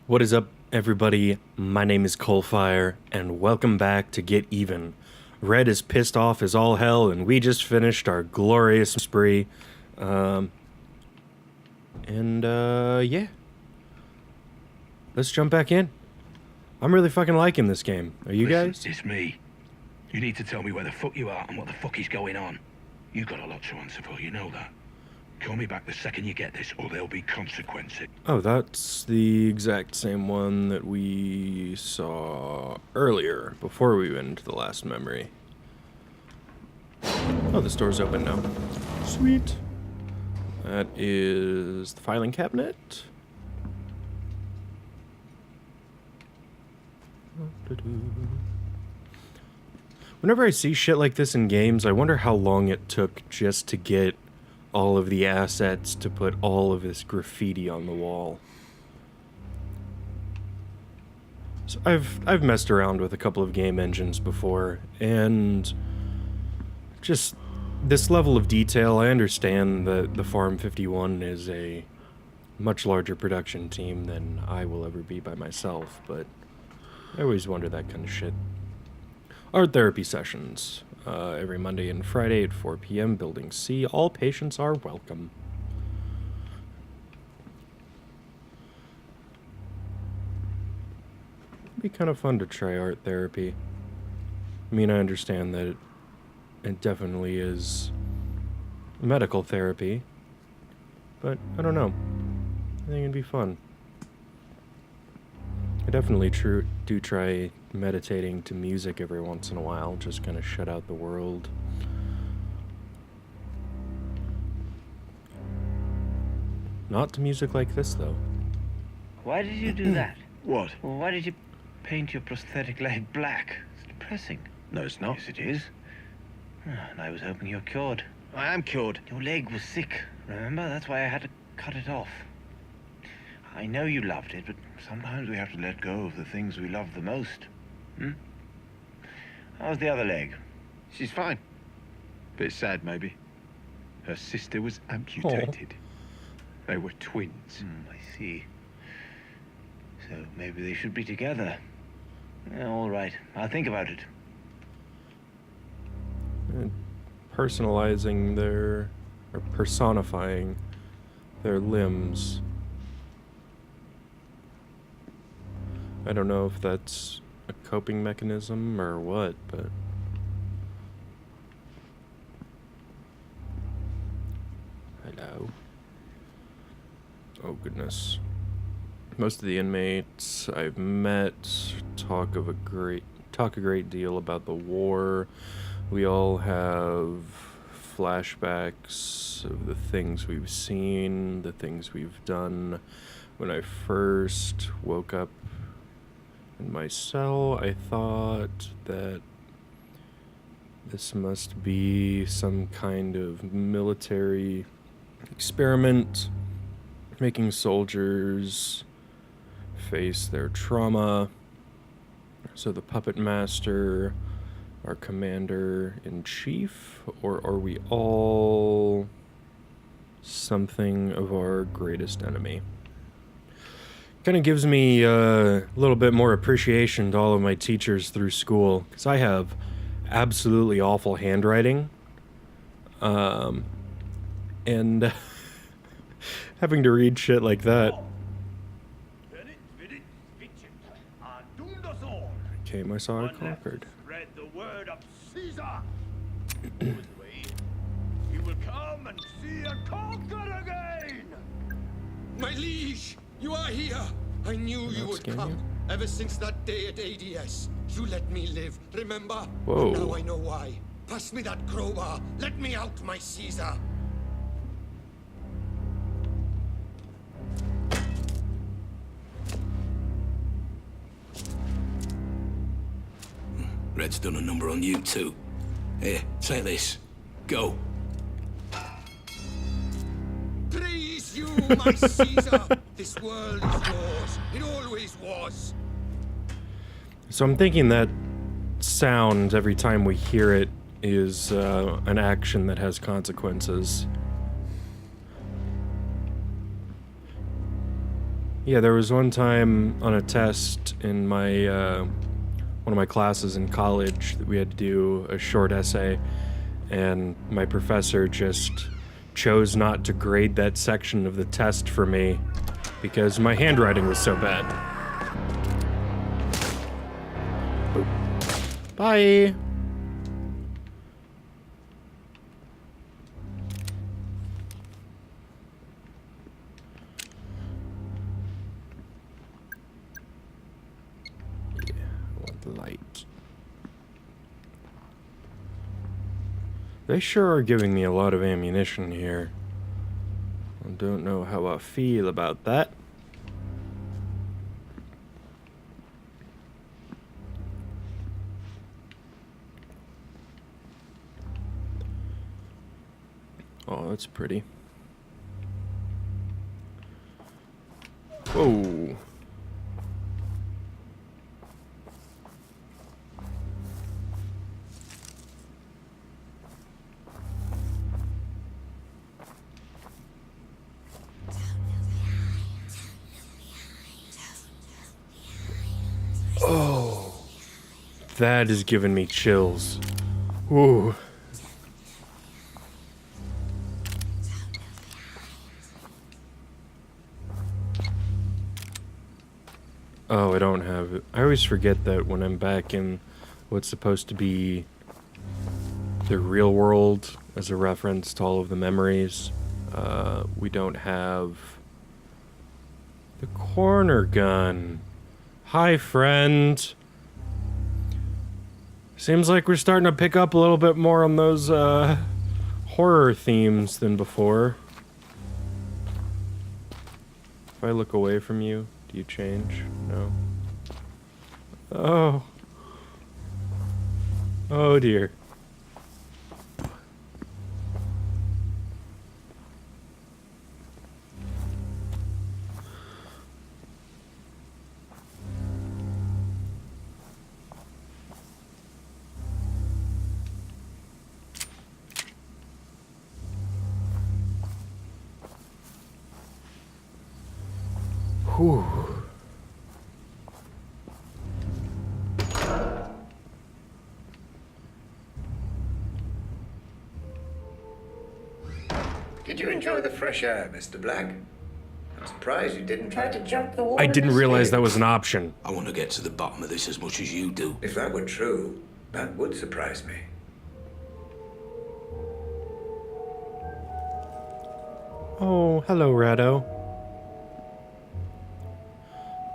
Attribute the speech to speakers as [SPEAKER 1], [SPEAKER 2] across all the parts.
[SPEAKER 1] What is up, everybody? My name is CoalFire, and welcome back to Get Even. Red is pissed off as all hell, and we just finished our glorious spree. Yeah. Let's jump back in. I'm really fucking liking this game. Are you guys?
[SPEAKER 2] It's me. You need to tell me where the fuck you are and what the fuck is going on. You got a lot to answer for, you know that. Call me back the second you get this, or there'll be consequences.
[SPEAKER 1] Oh, that's the exact same one that we saw earlier, before we went into the last memory. Oh, this door's open now. Sweet. That is the filing cabinet. Whenever I see shit like this in games, I wonder how long it took just to get all of the assets to put all of this graffiti on the wall. So I've messed around with a couple of game engines before, and just this level of detail, I understand that the Farm 51 is a much larger production team than I will ever be by myself, but I always wonder that kind of shit. Art therapy sessions. Every Monday and Friday at 4 p.m. Building C. All patients are welcome. It'd be kind of fun to try art therapy. I mean, I understand that it definitely is medical therapy, but I don't know. I think it'd be fun. I definitely do try meditating to music every once in a while, just kind of shut out the world. Not to music like this, though.
[SPEAKER 3] Why did you do that?
[SPEAKER 2] What?
[SPEAKER 3] Well, why did you paint your prosthetic leg black? It's depressing.
[SPEAKER 2] No, it's not.
[SPEAKER 3] Yes, it is. And I was hoping you're cured.
[SPEAKER 2] I am cured.
[SPEAKER 3] Your leg was sick, remember? That's why I had to cut it off. I know you loved it, but sometimes we have to let go of the things we love the most. How's the other leg?
[SPEAKER 4] She's fine. Bit sad, maybe. Her sister was amputated. They were twins.
[SPEAKER 3] I see. So maybe they should be together. All right, I'll think about it.
[SPEAKER 1] And personalizing or personifying their limbs. I don't know if that's a coping mechanism or what, but hello. Oh goodness. Most of the inmates I've met talk a great deal about the war. We all have flashbacks of the things we've seen, the things we've done. When I first woke up in my cell, I thought that this must be some kind of military experiment, making soldiers face their trauma. So the puppet master, our commander-in-chief, or are we all something of our greatest enemy? Kind of gives me a little bit more appreciation to all of my teachers through school, because I have absolutely awful handwriting, and having to read shit like that. Came, I saw it conquered.
[SPEAKER 2] Spread the word of Caesar. We will come and see and conquer again.
[SPEAKER 5] My liege, you are here. I knew you would come. Ever since that day at ADS, you let me live, remember?
[SPEAKER 1] Whoa.
[SPEAKER 5] And now I know why. Pass me that crowbar. Let me out, my Caesar.
[SPEAKER 2] Red's done a number on you too. Here, take this. Go.
[SPEAKER 5] Praise you, my Caesar. This world is yours. It always was.
[SPEAKER 1] So I'm thinking that sound every time we hear it is an action that has consequences. Yeah, there was one time on a test in my one of my classes in college that we had to do a short essay, and my professor just chose not to grade that section of the test for me because my handwriting was so bad. Bye. Yeah, I want the light. They sure are giving me a lot of ammunition here. I don't know how I feel about that. Oh, that's pretty. Whoa. Oh, that is giving me chills. Ooh. Oh, I don't have it. I always forget that when I'm back in what's supposed to be the real world as a reference to all of the memories, we don't have the corner gun. Hi, friend. Seems like we're starting to pick up a little bit more on those horror themes than before. If I look away from you, do you change? No. Oh. Oh dear. Whew.
[SPEAKER 6] Did you enjoy the fresh air, Mr. Black? I'm surprised you didn't try to jump the wall.
[SPEAKER 1] I didn't realize that was an option.
[SPEAKER 2] I want to get to the bottom of this as much as you do.
[SPEAKER 6] If that were true, that would surprise me.
[SPEAKER 1] Oh, hello, Rado.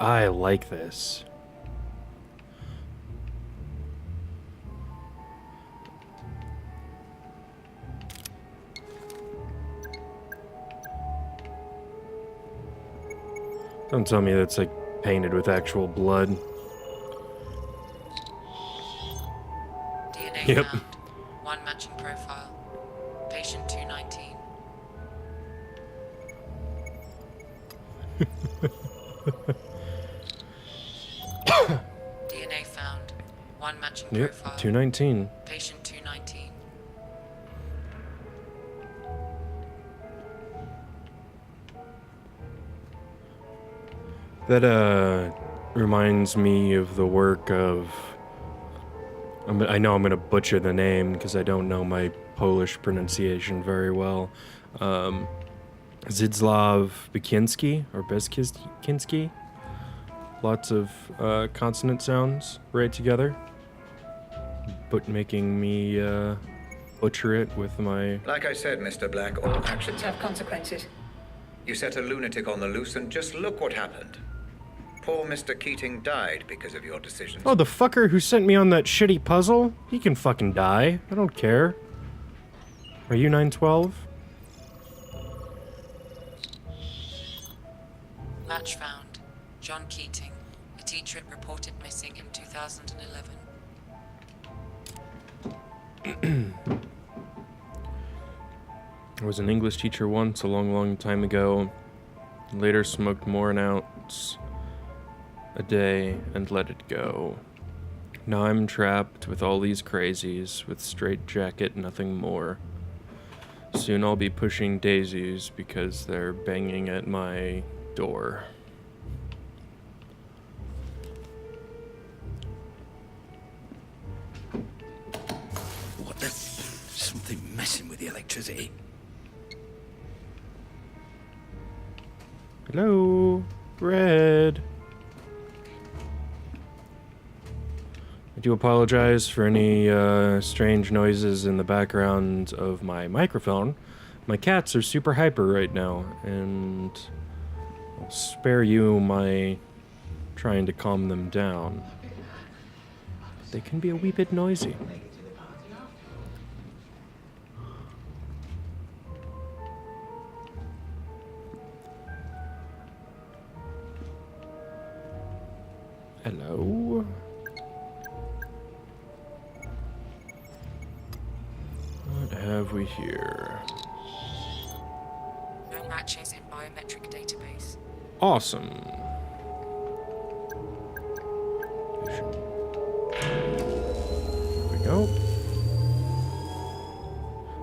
[SPEAKER 1] I like this. Don't tell me that's like painted with actual blood.
[SPEAKER 7] DNA
[SPEAKER 1] Yep.
[SPEAKER 7] found. One matching profile. Patient 219. DNA found. One matching
[SPEAKER 1] Yep,
[SPEAKER 7] profile.
[SPEAKER 1] 219.
[SPEAKER 7] Patient 219.
[SPEAKER 1] That reminds me of the work of I know I'm gonna butcher the name because I don't know my Polish pronunciation very well. Zdzisław Bekinski or Beskinsky. Lots of consonant sounds right together, but making me butcher it with my.
[SPEAKER 6] Like I said, Mr. Black, all actions have consequences. You set a lunatic on the loose, and just look what happened. Poor Mr. Keating died because of your decisions.
[SPEAKER 1] Oh, the fucker who sent me on that shitty puzzle? He can fucking die. I don't care. Are you 912?
[SPEAKER 7] Latch found. John Keating. A teacher reported missing in 2011.
[SPEAKER 1] I was an English teacher once, a long, long time ago. Later smoked more an ounce a day and let it go. Now I'm trapped with all these crazies, with straight jacket, nothing more. Soon I'll be pushing daisies because they're banging at my door.
[SPEAKER 5] electricity.
[SPEAKER 1] Hello, Red. I do apologize for any strange noises in the background of my microphone. My cats are super hyper right now, and I'll spare you my trying to calm them down. They can be a wee bit noisy. Hello? What have we here?
[SPEAKER 7] No matches in biometric database.
[SPEAKER 1] Awesome. There we go.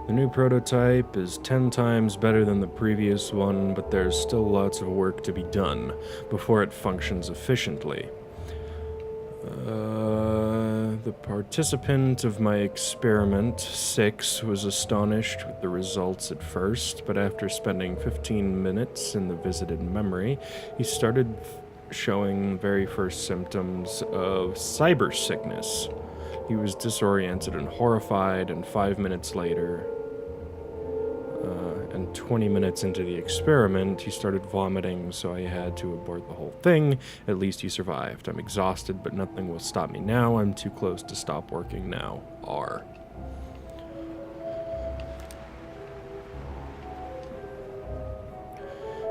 [SPEAKER 1] The new prototype is 10 times better than the previous one, but there's still lots of work to be done before it functions efficiently. The participant of my experiment, 6, was astonished with the results at first, but after spending 15 minutes in the visited memory, he started showing very first symptoms of cyber sickness. He was disoriented and horrified, and 5 minutes later, and 20 minutes into the experiment, he started vomiting, so I had to abort the whole thing. At least he survived. I'm exhausted, but nothing will stop me now. I'm too close to stop working now. R.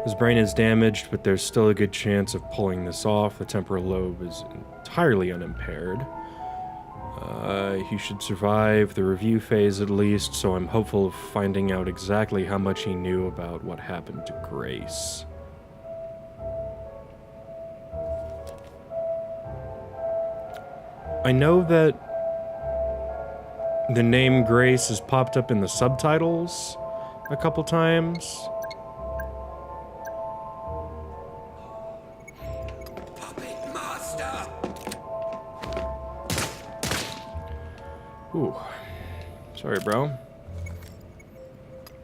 [SPEAKER 1] His brain is damaged, but there's still a good chance of pulling this off. The temporal lobe is entirely unimpaired. He should survive the review phase at least, so I'm hopeful of finding out exactly how much he knew about what happened to Grace. I know that the name Grace has popped up in the subtitles a couple times.
[SPEAKER 5] Puppet Master!
[SPEAKER 1] Ooh. Sorry, bro.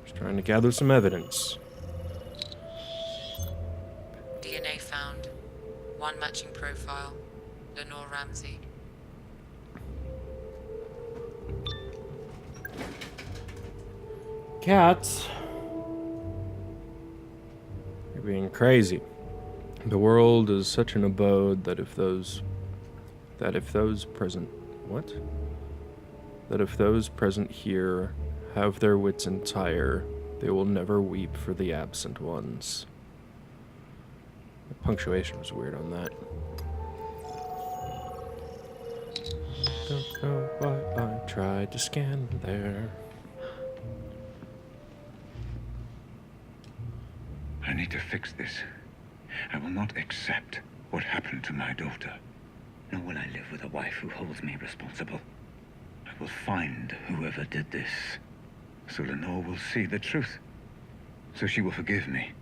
[SPEAKER 1] Just trying to gather some evidence.
[SPEAKER 7] DNA found. One matching profile. Lenore Ramsey.
[SPEAKER 1] Cats. You're being crazy. The world is such an abode that if those present here have their wits entire, they will never weep for the absent ones. The punctuation was weird on that. Don't know why I tried to scan there.
[SPEAKER 2] I need to fix this. I will not accept what happened to my daughter. Nor will I live with a wife who holds me responsible. I will find whoever did this. So Lenore will see the truth. So she will forgive me.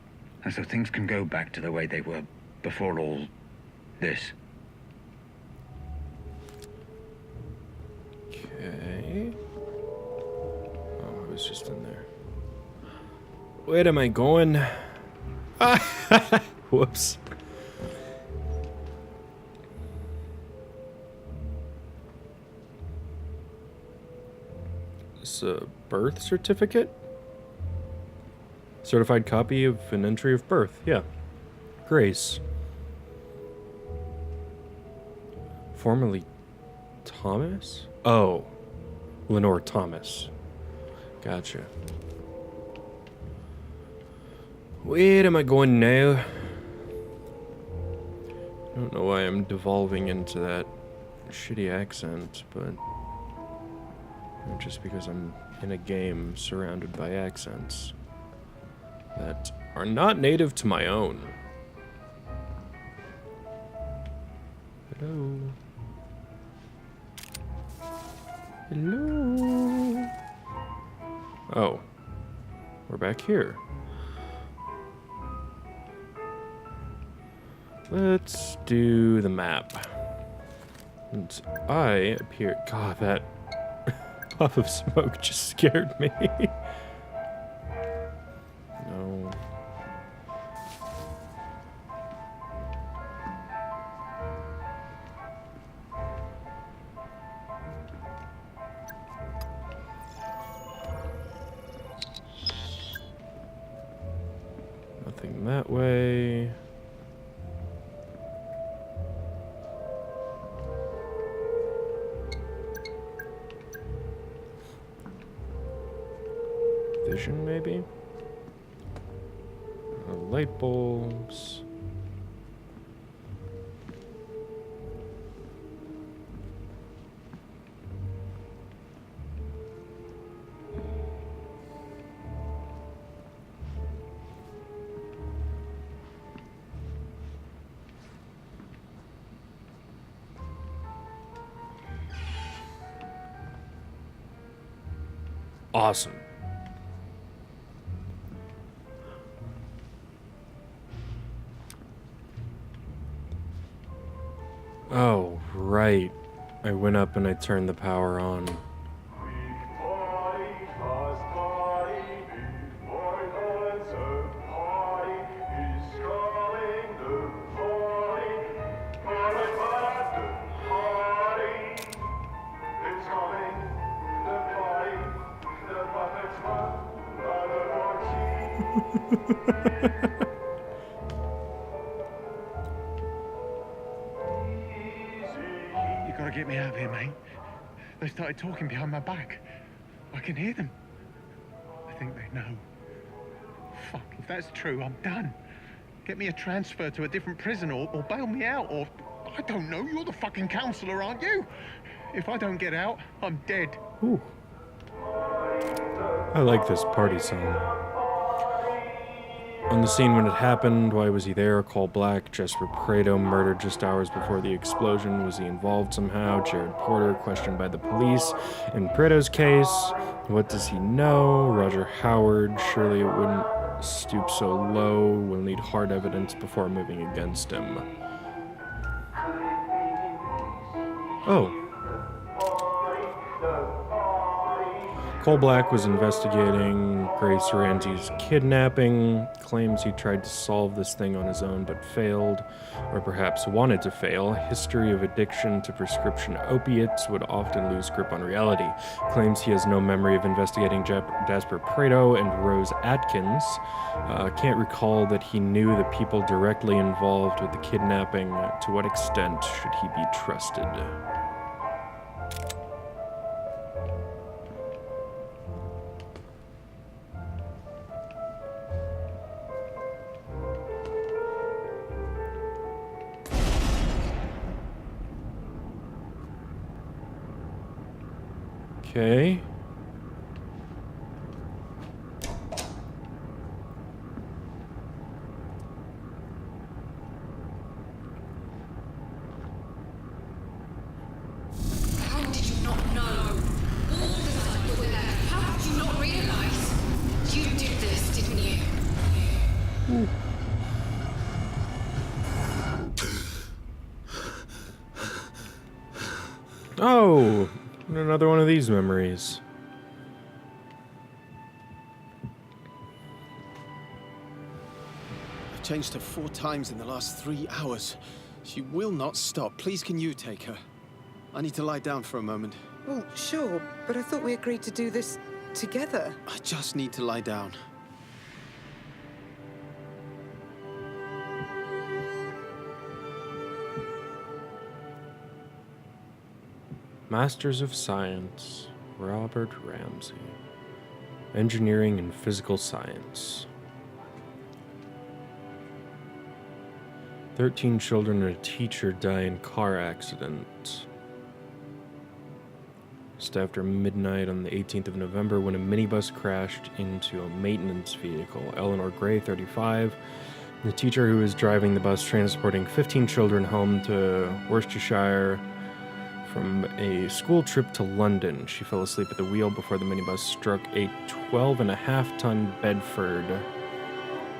[SPEAKER 2] And so things can go back to the way they were before all this.
[SPEAKER 1] Okay. Oh, I was just in there. Where am I going? Whoops. This a birth certificate? Certified copy of an entry of birth, yeah. Grace. Formerly Thomas? Oh. Lenore Thomas. Gotcha. Where am I going now? I don't know why I'm devolving into that shitty accent, but just because I'm in a game surrounded by accents that are not native to my own. Hello. Hello. Oh, we're back here. Let's do the map. And I appear. God, that puff of smoke just scared me. Nothing that way. Vision, maybe? Light bulbs. Awesome. Oh, right. I went up and I turned the power on.
[SPEAKER 4] You gotta get me out of here, mate. They started talking behind my back. I can hear them. I think they know. Fuck, if that's true, I'm done. Get me a transfer to a different prison or bail me out or... I don't know, you're the fucking counselor, aren't you? If I don't get out, I'm dead.
[SPEAKER 1] Ooh. I like this party song. On the scene when it happened, why was he there? Call Black. Jesper Prado murdered just hours before the explosion. Was he involved somehow? Jared Porter questioned by the police. In Prado's case, what does he know? Roger Howard. Surely it wouldn't stoop so low. We'll need hard evidence before moving against him. Oh. Cole Black was investigating Grace Ranti's kidnapping, claims he tried to solve this thing on his own but failed, or perhaps wanted to fail. History of addiction to prescription opiates would often lose grip on reality. Claims he has no memory of investigating Jasper Prado and Rose Atkins. Can't recall that he knew the people directly involved with the kidnapping. To what extent should he be trusted? Okay.
[SPEAKER 8] How did you not know? All the time you were there. How did you not realize? You did this, didn't you?
[SPEAKER 1] Oh, another one of these memories.
[SPEAKER 9] I've changed her 4 times in the last 3 hours. She will not stop. Please, can you take her? I need to lie down for a moment.
[SPEAKER 10] Well, sure, but I thought we agreed to do this together.
[SPEAKER 9] I just need to lie down.
[SPEAKER 1] Masters of Science, Robert Ramsey. Engineering and Physical Science. 13 children and a teacher die in car accident. Just after midnight on the 18th of November when a minibus crashed into a maintenance vehicle. Eleanor Gray, 35, the teacher who was driving the bus transporting 15 children home to Worcestershire from a school trip to London. She fell asleep at the wheel before the minibus struck a 12.5-ton Bedford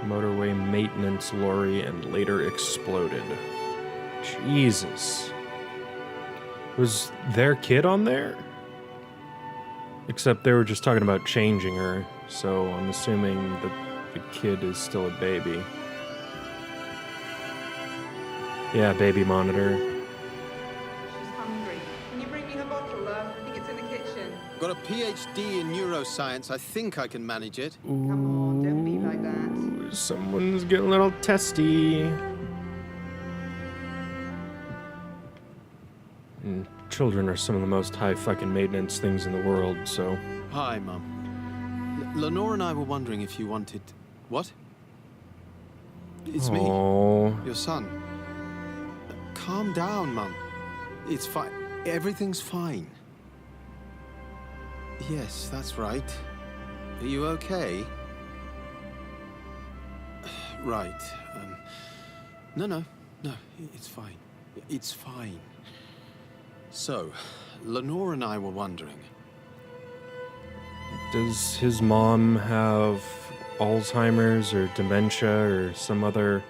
[SPEAKER 1] motorway maintenance lorry and later exploded. Jesus. Was their kid on there? Except they were just talking about changing her, so I'm assuming that the kid is still a baby. Yeah, baby monitor.
[SPEAKER 9] Got a PhD in neuroscience. I think I can manage it.
[SPEAKER 10] Come on, don't be like that.
[SPEAKER 1] Someone's getting a little testy. And children are some of the most high fucking maintenance things in the world, so...
[SPEAKER 9] Hi, Mum. Lenore and I were wondering if you wanted... What? It's me, your son. Calm down, Mum. It's fine. Everything's fine. Yes, that's right. Are you okay? Right. No, it's fine. It's fine. So, Lenore and I were wondering...
[SPEAKER 1] Does his mom have Alzheimer's or dementia or some other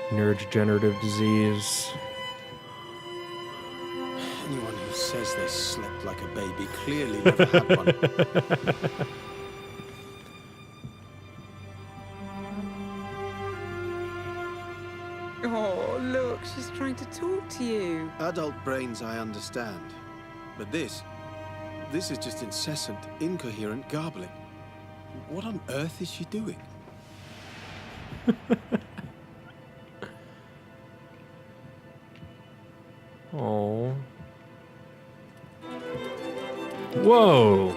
[SPEAKER 1] neurodegenerative disease?
[SPEAKER 9] Anyone who says they slept like a baby clearly never had one.
[SPEAKER 10] Oh, look, she's trying to talk to you.
[SPEAKER 9] Adult brains I understand. But this is just incessant, incoherent garbling. What on earth is she doing?
[SPEAKER 1] Oh. Whoa.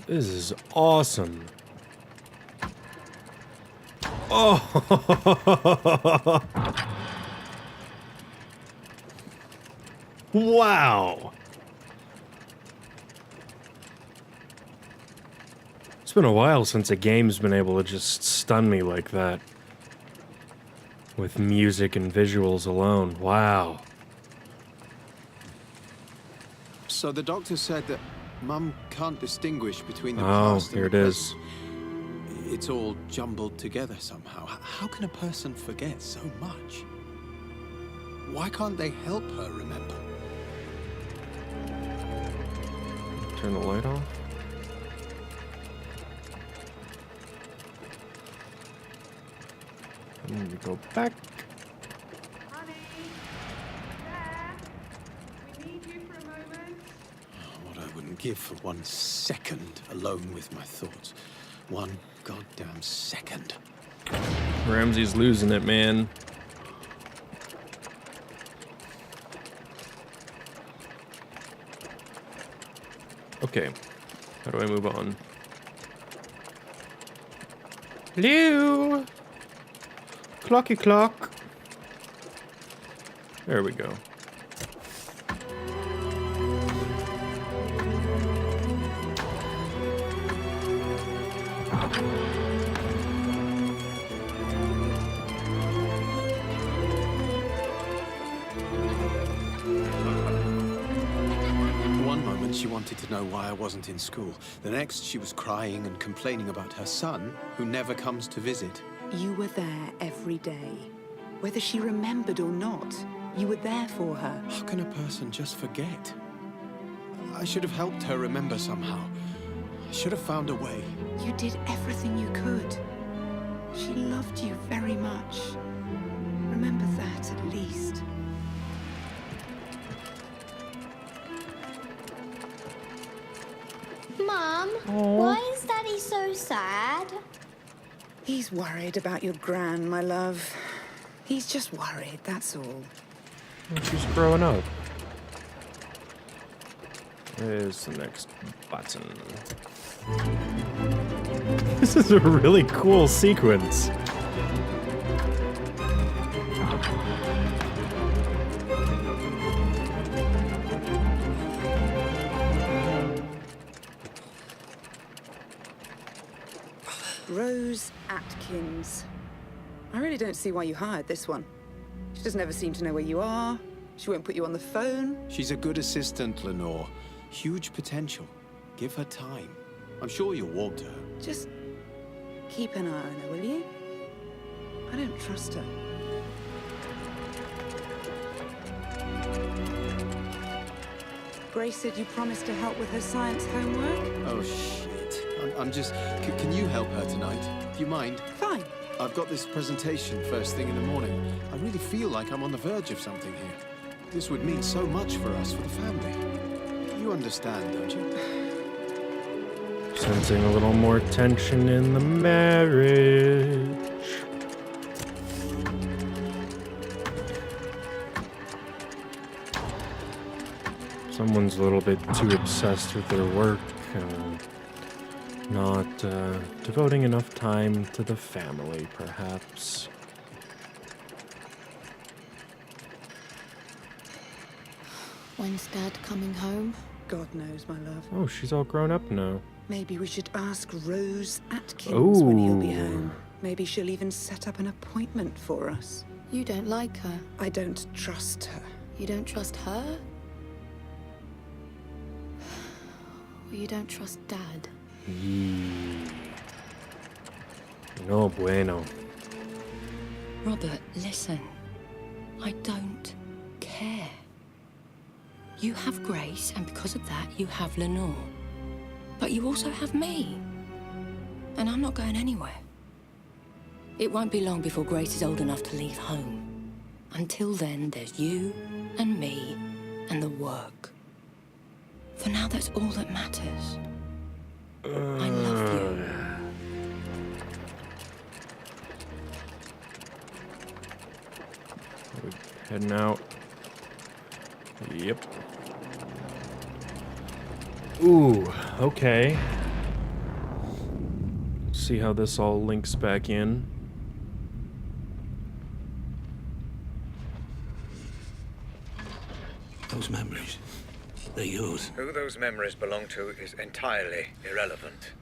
[SPEAKER 1] This is awesome. Oh. Wow. It's been a while since a game's been able to just stun me like that. With music and visuals alone. Wow.
[SPEAKER 9] So the doctor said that Mum can't distinguish between the
[SPEAKER 1] Oh,
[SPEAKER 9] past and
[SPEAKER 1] here
[SPEAKER 9] the
[SPEAKER 1] it is.
[SPEAKER 9] present. It's all jumbled together somehow. How can a person forget so much? Why can't they help her remember?
[SPEAKER 1] Turn the light off. I need to go back.
[SPEAKER 11] Honey, there. We need you for a moment.
[SPEAKER 9] What I wouldn't give for 1 second alone with my thoughts. 1 goddamn second.
[SPEAKER 1] Ramsey's losing it, man. Okay. How do I move on? Hello? Clocky clock. There we go.
[SPEAKER 9] One moment she wanted to know why I wasn't in school. The next she was crying and complaining about her son, who never comes to visit.
[SPEAKER 10] You were there every day. Whether she remembered or not, you were there for her.
[SPEAKER 9] How can a person just forget? I should have helped her remember somehow. I should have found a way.
[SPEAKER 10] You did everything you could. She loved you very much. Remember that at least.
[SPEAKER 12] Mum, why is Daddy so sad?
[SPEAKER 10] He's worried about your gran, my love. He's just worried, that's all.
[SPEAKER 1] She's growing up. There's the next button. This is a really cool sequence.
[SPEAKER 10] Rose Atkins. I really don't see why you hired this one. She doesn't ever seem to know where you are. She won't put you on the phone.
[SPEAKER 9] She's a good assistant, Lenore. Huge potential. Give her time. I'm sure you'll warm to her.
[SPEAKER 10] Just keep an eye on her, will you? I don't trust her. Grace said you promised to help with her science homework.
[SPEAKER 9] Oh, shit. I'm just... Can you help her tonight? Do you mind?
[SPEAKER 10] Fine.
[SPEAKER 9] I've got this presentation first thing in the morning. I really feel like I'm on the verge of something here. This would mean so much for us, for the family. You understand, don't you?
[SPEAKER 1] Sensing a little more tension in the marriage. Someone's a little bit too obsessed with their work and not devoting enough time to the family, perhaps.
[SPEAKER 8] When's Dad coming home?
[SPEAKER 10] God knows, my love.
[SPEAKER 1] Oh, she's all grown up now.
[SPEAKER 10] Maybe we should ask Rose Atkins when he'll be
[SPEAKER 1] Ooh.
[SPEAKER 10] home. Maybe she'll even set up an appointment for us.
[SPEAKER 8] You don't like her.
[SPEAKER 10] I don't trust her.
[SPEAKER 8] You don't trust her? Or you don't trust Dad?
[SPEAKER 1] No bueno.
[SPEAKER 13] Robert, listen. I don't care. You have Grace, and because of that, you have Lenore. But you also have me. And I'm not going anywhere. It won't be long before Grace is old enough to leave home. Until then, there's you and me and the work. For now, that's all that matters. I love you.
[SPEAKER 1] We're heading out. Yep. Ooh, okay. See how this all links back in.
[SPEAKER 2] Those memories, they're yours.
[SPEAKER 6] Who those memories belong to is entirely irrelevant.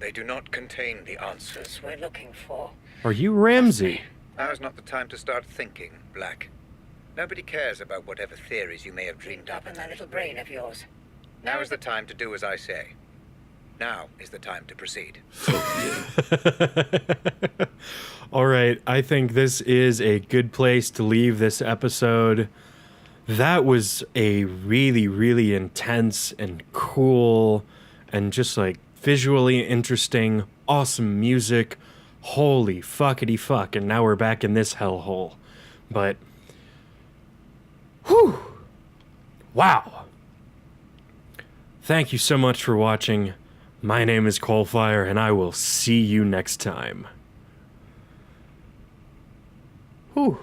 [SPEAKER 6] They do not contain the answers we're looking for.
[SPEAKER 1] Are you Ramsey?
[SPEAKER 6] Now is not the time to start thinking, Black. Nobody cares about whatever theories you may have dreamed up in that little brain of yours. Now is the time to do as I say. Now is the time to proceed.
[SPEAKER 1] All right, I think this is a good place to leave this episode. That was a really, really intense and cool and just like visually interesting, awesome music. Holy fuckity fuck. And now we're back in this hellhole. But, whew, wow. Thank you so much for watching. My name is CoalFire, and I will see you next time. Whew.